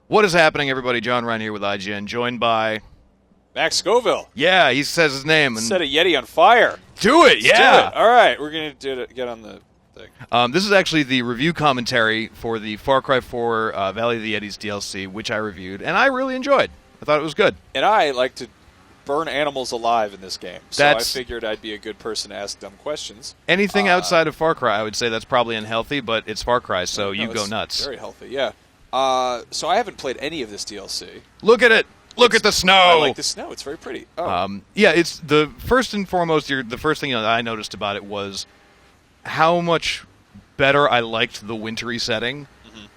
What is happening, everybody? John Ryan here with IGN, joined by... Max Scoville. Yeah, he says his name. Set a Yeti on fire. Do it, yeah! Do it. All right, we're going to get on the thing. This is actually the review commentary for the Far Cry 4 Valley of the Yetis DLC, which I reviewed, and I really enjoyed. I thought it was good. And I like to burn animals alive in this game, so I figured I'd be a good person to ask dumb questions. Anything outside of Far Cry, I would say that's probably unhealthy, but it's Far Cry, so you go nuts. Very healthy, yeah. So I haven't played any of this DLC. Look at it! Look at the snow! I like the snow. It's very pretty. Oh. Yeah, it's the first and foremost. The first thing that I noticed about it was how much better I liked the wintry setting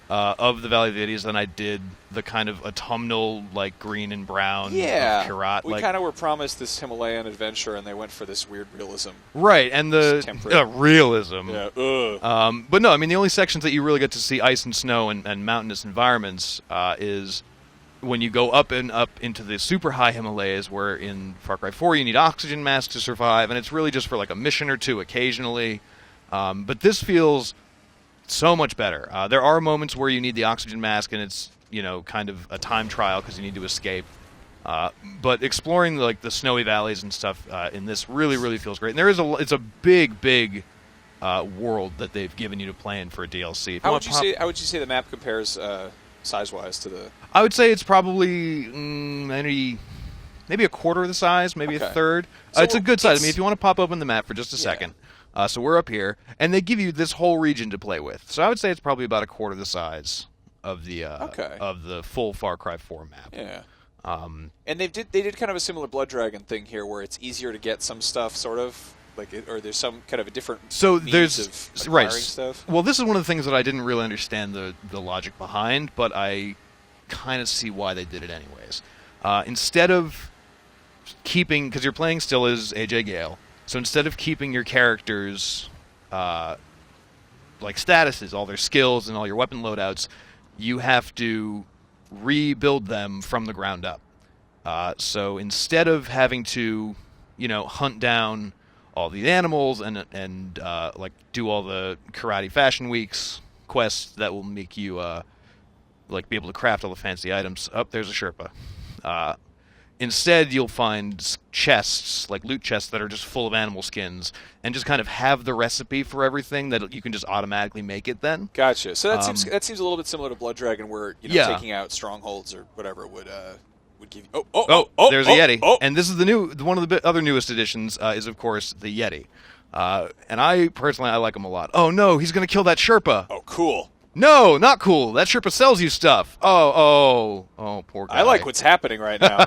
of the Valley of the Yetis than I did the kind of autumnal, like green and brown of Kyrat. We kind of were promised this Himalayan adventure, and they went for this weird realism. Right, and the realism. Yeah. But no, I mean the only sections that you really get to see ice and snow and mountainous environments is when you go up and up into the super high Himalayas, where in Far Cry 4 you need oxygen masks to survive, and it's really just for like a mission or two occasionally. But this feels so much better. There are moments where you need the oxygen mask, and it's kind of a time trial because you need to escape. But exploring like the snowy valleys and stuff in this really feels great. And it's a big world that they've given you to play in for a DLC. How would you say the map compares size-wise to the? I would say it's probably maybe a quarter of the size, maybe a third. So it's a good size. I mean, if you want to pop open the map for just a second. So we're up here, and they give you this whole region to play with. So I would say it's probably about a quarter the size of the full Far Cry 4 map. Yeah. And they did kind of a similar Blood Dragon thing here, where it's easier to get some stuff, sort of or there's some kind of a different means of acquiring stuff. Well, this is one of the things that I didn't really understand the logic behind, but I kind of see why they did it anyways. Instead of keeping, because you're playing still as AJ Gale. So instead of keeping your characters' like statuses, all their skills and all your weapon loadouts, you have to rebuild them from the ground up. So instead of having to, hunt down all the animals and like do all the Karate Fashion Weeks quests that will make you be able to craft all the fancy items. There's a Sherpa. Instead, you'll find chests, like loot chests, that are just full of animal skins, and just kind of have the recipe for everything that you can just automatically make it then. Gotcha. So that seems a little bit similar to Blood Dragon, where taking out strongholds or whatever would give you. There's a Yeti, and this is one of the other newest additions is of course the Yeti, and I personally like him a lot. Oh no, he's gonna kill that Sherpa. Oh, cool. No, not cool. That Sherpa sells you stuff. Oh, poor guy. I like what's happening right now.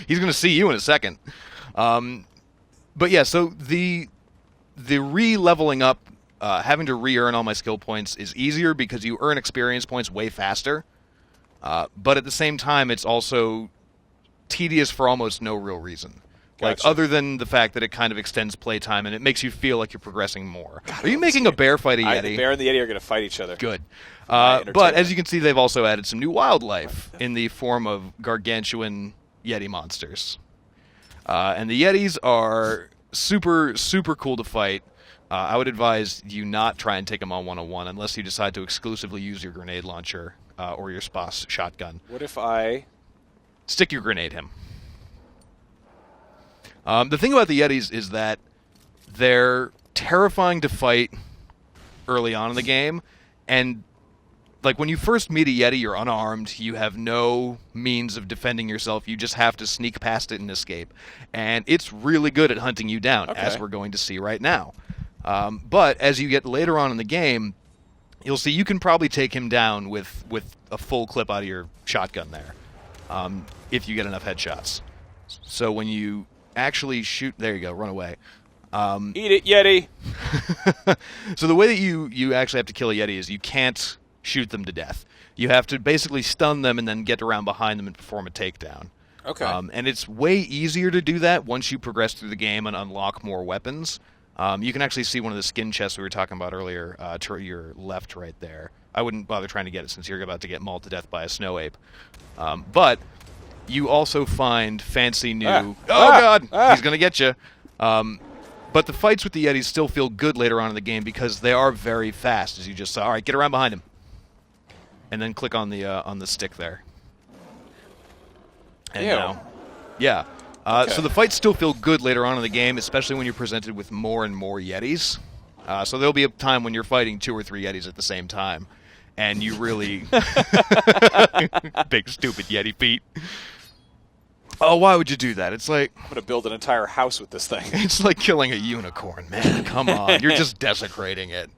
He's going to see you in a second. But yeah, so the re-leveling up, having to re-earn all my skill points is easier because you earn experience points way faster. But at the same time, it's also tedious for almost no real reason. Gotcha. Other than the fact that it kind of extends playtime and it makes you feel like you're progressing more. Are you making a bear fight a Yeti? The bear and the Yeti are going to fight each other. Good. But as you can see, they've also added some new wildlife in the form of gargantuan Yeti monsters. And the Yetis are super cool to fight. I would advise you not try and take them on one-on-one unless you decide to exclusively use your grenade launcher or your Spas shotgun. What if I stick your grenade him? The thing about the Yetis is that they're terrifying to fight early on in the game, and like when you first meet a Yeti, you're unarmed, you have no means of defending yourself, you just have to sneak past it and escape. And it's really good at hunting you down, as we're going to see right now. But as you get later on in the game, you'll see you can probably take him down with a full clip out of your shotgun there, if you get enough headshots. So when you actually shoot, there you go, run away. Eat it, Yeti. So the way that you actually have to kill a Yeti is you can't shoot them to death. You have to basically stun them and then get around behind them and perform a takedown. Okay. And it's way easier to do that once you progress through the game and unlock more weapons. You can actually see one of the skin chests we were talking about earlier to your left right there. I wouldn't bother trying to get it since you're about to get mauled to death by a snow ape. But you also find fancy new... God! He's going to get you. But the fights with the Yetis still feel good later on in the game because they are very fast, as you just saw. All right, get around behind him. And then click on the stick there. And now, yeah. So the fights still feel good later on in the game, especially when you're presented with more and more Yetis. So there'll be a time when you're fighting 2 or 3 Yetis at the same time, and you really... Big, stupid Yeti feet. Oh, why would you do that? It's like... I'm going to build an entire house with this thing. It's like killing a unicorn, man. Come on. You're just desecrating it.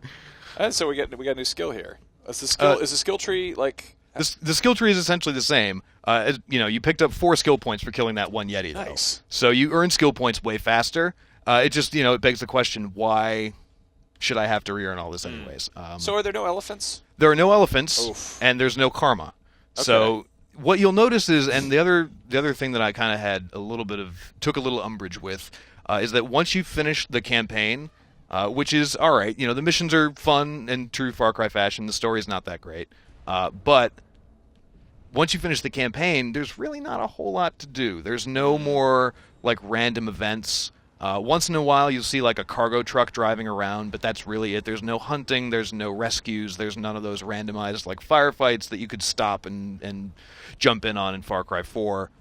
So we got a new skill here. Is the skill tree like... The skill tree is essentially the same. You picked up 4 skill points for killing that one Yeti, though. Nice. So you earn skill points way faster. It just, it begs the question, why should I have to re-earn all this anyways? So are there no elephants? There are no elephants, Oof. and there's no karma. Okay. So what you'll notice is, and the other thing that I kind of had took a little umbrage with, is that once you finish the campaign, which is all right, the missions are fun in true Far Cry fashion. The story's not that great, but once you finish the campaign, there's really not a whole lot to do. There's no more like random events. Once in a while, you'll see like a cargo truck driving around, but that's really it. There's no hunting, there's no rescues, there's none of those randomized like firefights that you could stop and jump in Far Cry 4.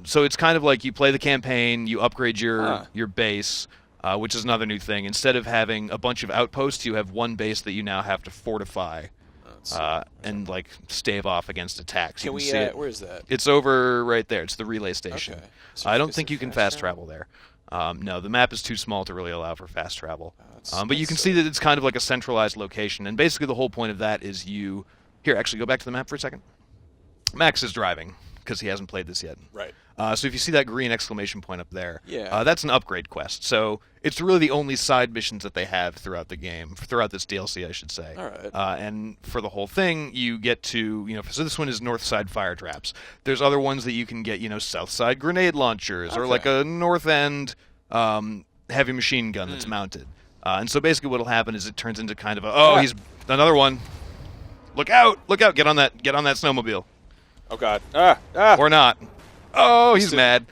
So it's kind of like you play the campaign, you upgrade your base, which is another new thing. Instead of having a bunch of outposts, you have one base that you now have to fortify. And like stave off against attacks. Can we? Where is that? It's over right there. It's the relay station. Okay. So I don't think you can fast travel there. No, the map is too small to really allow for fast travel. But you can see that it's kind of like a centralized location, and basically the whole point of that is you... Here, actually, go back to the map for a second. Max is driving, because he hasn't played this yet. Right. So if you see that green exclamation point up there, yeah. That's an upgrade quest. So it's really the only side missions that they have throughout the game, throughout this DLC, I should say. All right. And for the whole thing, you get to, so this one is north side fire traps. There's other ones that you can get, south side grenade launchers, or like a north end heavy machine gun that's mounted. And so basically what'll happen is it turns into kind of he's another one. Look out! Look out! Get on that snowmobile. Oh God! Or not. Oh, he's mad.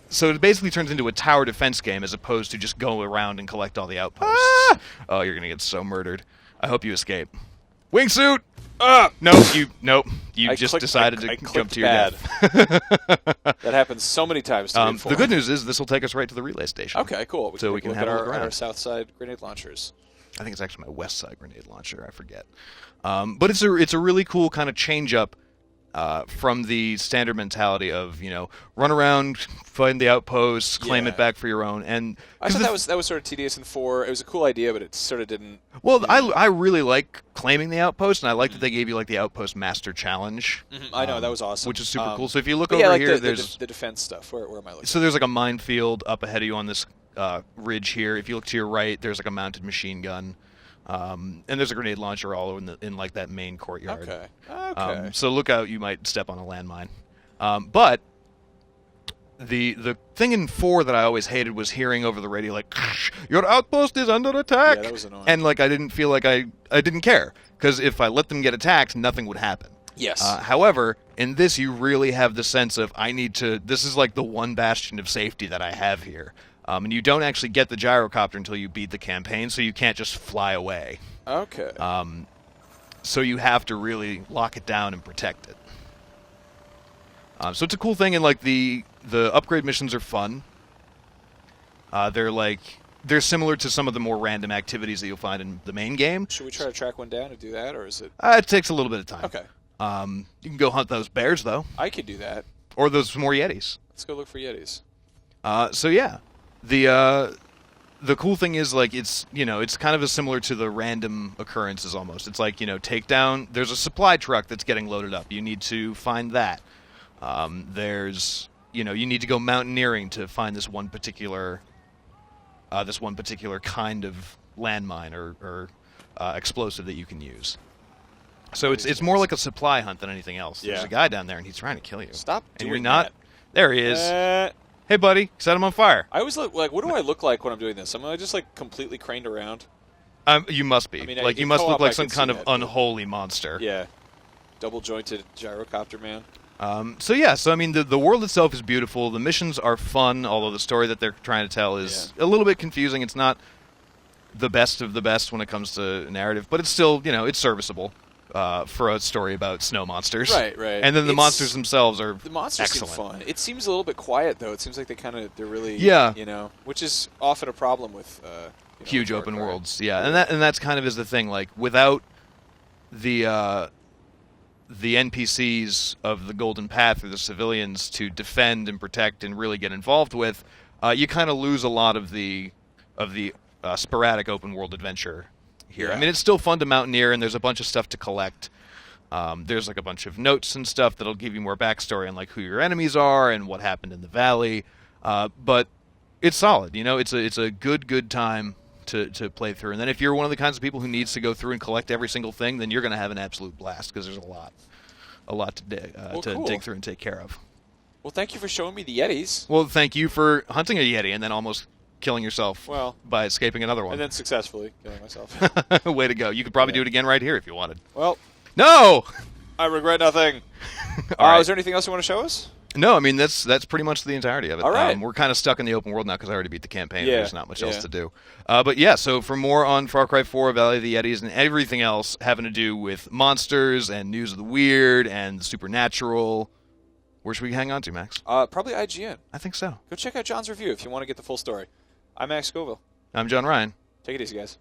So it basically turns into a tower defense game as opposed to just go around and collect all the outposts. Oh, you're gonna get so murdered. I hope you escape. Wingsuit! Nope. You just decided to jump to your death. That happens so many times to me. The good news is this will take us right to the relay station. Okay, cool. We can have a look around. Our south side grenade launchers. I think it's actually my west side grenade launcher. I forget. But it's a really cool kind of change up from the standard mentality of run around, find the outposts, claim it back for your own. And I thought that was sort of tedious in 4. It was a cool idea, but it sort of didn't. Well, I really like claiming the outpost, and I like that they gave you like the Outpost Master Challenge. I know that was awesome, which is super cool. So if you look over here, there's the defense stuff. Where am I looking? So there's like a minefield up ahead of you on this ridge here. If you look to your right, there's like a mounted machine gun. And there's a grenade launcher all in like that main courtyard. Okay. So look out, you might step on a landmine. But the thing in 4 that I always hated was hearing over the radio like, your outpost is under attack. Yeah, that was annoying. And like I didn't feel like I didn't care, because if I let them get attacked, nothing would happen. Yes. However, in this you really have the sense of this is like the one bastion of safety that I have here. And you don't actually get the gyrocopter until you beat the campaign, so you can't just fly away. Okay. So you have to really lock it down and protect it. So it's a cool thing, and like the upgrade missions are fun. They're similar to some of the more random activities that you'll find in the main game. Should we try to track one down and do that, or is it? It takes a little bit of time. Okay. You can go hunt those bears though. I could do that. Or those more Yetis. Let's go look for Yetis. So yeah. The cool thing is, like, it's kind of similar to the random occurrences almost. It's like, take down, there's a supply truck that's getting loaded up. You need to find that. There's, you need to go mountaineering to find this one particular kind of landmine or explosive that you can use. So it's more like a supply hunt than anything else. Yeah. There's a guy down there and he's trying to kill you. Stop and doing you're not. that. There he is. Hey, buddy, set him on fire. I always look like, what do I look like when I'm doing this? Am I just like completely craned around? You must be. I mean, you must look like some kind of unholy monster. Yeah. Double jointed gyrocopter man. So I mean, the world itself is beautiful. The missions are fun, although the story that they're trying to tell is a little bit confusing. It's not the best of the best when it comes to narrative, but it's still, it's serviceable. for a story about snow monsters. Right. And then the monsters themselves are the monsters excellent. seem fun. It seems a little bit quiet though. It seems like they're really which is often a problem with huge open worlds. Yeah, and that's kind of is the thing. Like without the NPCs of the Golden Path or the civilians to defend and protect and really get involved with, you kind of lose a lot of the sporadic open world adventure here. Yeah. I mean, it's still fun to mountaineer, and there's a bunch of stuff to collect. There's like a bunch of notes and stuff that'll give you more backstory on like who your enemies are and what happened in the valley. But it's solid. It's a good time to play through. And then if you're one of the kinds of people who needs to go through and collect every single thing, then you're going to have an absolute blast because there's a lot to dig through and take care of. Well, thank you for showing me the Yetis. Well, thank you for hunting a Yeti and then almost killing yourself by escaping another one. And then successfully killing myself. Way to go. You could probably do it again right here if you wanted. Well. No! I regret nothing. Right. Is there anything else you want to show us? No, I mean, that's pretty much the entirety of it. All right. We're kind of stuck in the open world now because I already beat the campaign. Yeah. There's not much else to do. But yeah, so for more on Far Cry 4, Valley of the Yetis, and everything else having to do with monsters and news of the weird and the supernatural, where should we hang on to, Max? Probably IGN. I think so. Go check out John's review if you want to get the full story. I'm Max Scoville. I'm John Ryan. Take it easy, guys.